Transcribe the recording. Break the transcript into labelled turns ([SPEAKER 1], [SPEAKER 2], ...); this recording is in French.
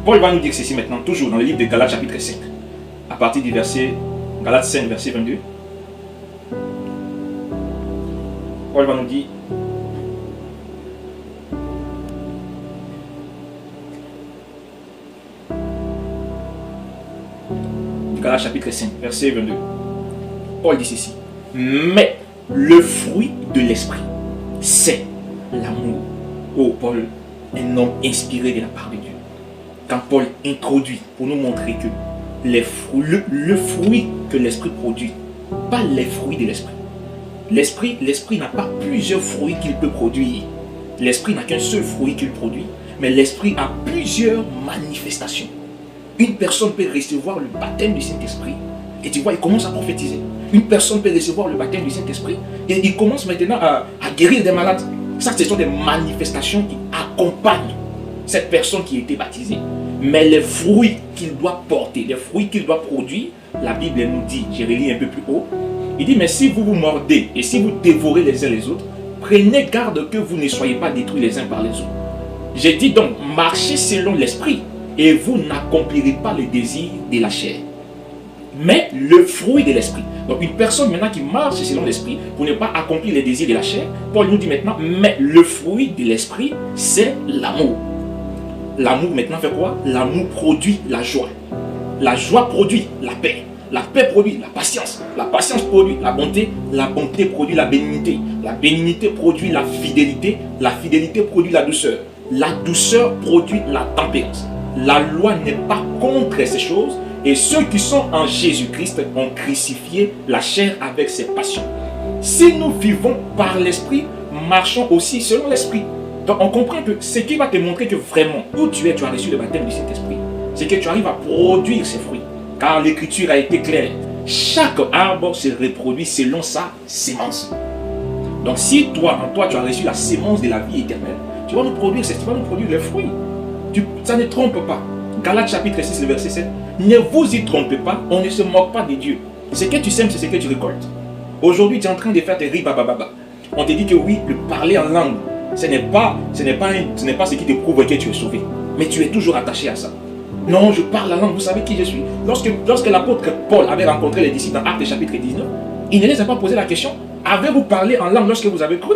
[SPEAKER 1] Paul va nous dire ceci maintenant, toujours dans le livre de Galates chapitre 5, à partir du verset, Galates 5, verset 22. Paul va nous dire, Galates chapitre 5, verset 22. Paul dit ceci. Mais le fruit de l'esprit, c'est l'amour. Oh Paul, un homme inspiré de la part de Dieu. Quand Paul introduit pour nous montrer que le fruit que l'esprit produit, pas les fruits de l'esprit. L'esprit n'a pas plusieurs fruits qu'il peut produire. L'esprit n'a qu'un seul fruit qu'il produit, mais l'esprit a plusieurs manifestations. Une personne peut recevoir le baptême du Saint-Esprit et tu vois, il commence à prophétiser. Une personne peut recevoir le baptême du Saint-Esprit et il commence maintenant à guérir des malades. Ça, ce sont des manifestations qui accompagnent cette personne qui a été baptisée. Mais les fruits qu'il doit porter, les fruits qu'il doit produire, la Bible nous dit, je relis un peu plus haut, il dit, mais si vous vous mordez et si vous dévorez les uns les autres, prenez garde que vous ne soyez pas détruits les uns par les autres. J'ai dit donc, marchez selon l'esprit et vous n'accomplirez pas les désirs de la chair, mais le fruit de l'esprit. Donc une personne maintenant qui marche selon l'esprit pour ne pas accomplir les désirs de la chair, Paul nous dit maintenant, mais le fruit de l'esprit, c'est l'amour. L'amour maintenant fait quoi? L'amour produit la joie. La joie produit la paix. La paix produit la patience produit la bonté produit la bénignité produit la fidélité produit la douceur produit la tempérance. La loi n'est pas contre ces choses, et ceux qui sont en Jésus-Christ ont crucifié la chair avec ses passions. Si nous vivons par l'esprit, marchons aussi selon l'esprit. Donc on comprend que ce qui va te montrer que vraiment, où tu es, tu as reçu le baptême du Saint-Esprit, c'est que tu arrives à produire ces fruits. Car l'écriture a été claire. Chaque arbre se reproduit selon sa sémence. Donc si toi, en toi, tu as reçu la sémence de la vie éternelle, tu vas nous produire les fruits. Ça ne trompe pas. Galates chapitre 6, le verset 7. Ne vous y trompez pas, on ne se moque pas de Dieu. Ce que tu sèmes, c'est ce que tu récoltes. Aujourd'hui, tu es en train de faire tes ribababa. On te dit que oui, le parler en langue, ce n'est pas ce qui te prouve que tu es sauvé. Mais tu es toujours attaché à ça. Non, je parle la langue, vous savez qui je suis. Lorsque l'apôtre Paul avait rencontré les disciples dans Actes chapitre 19, il ne les a pas posé la question, avez-vous parlé en langue lorsque vous avez cru?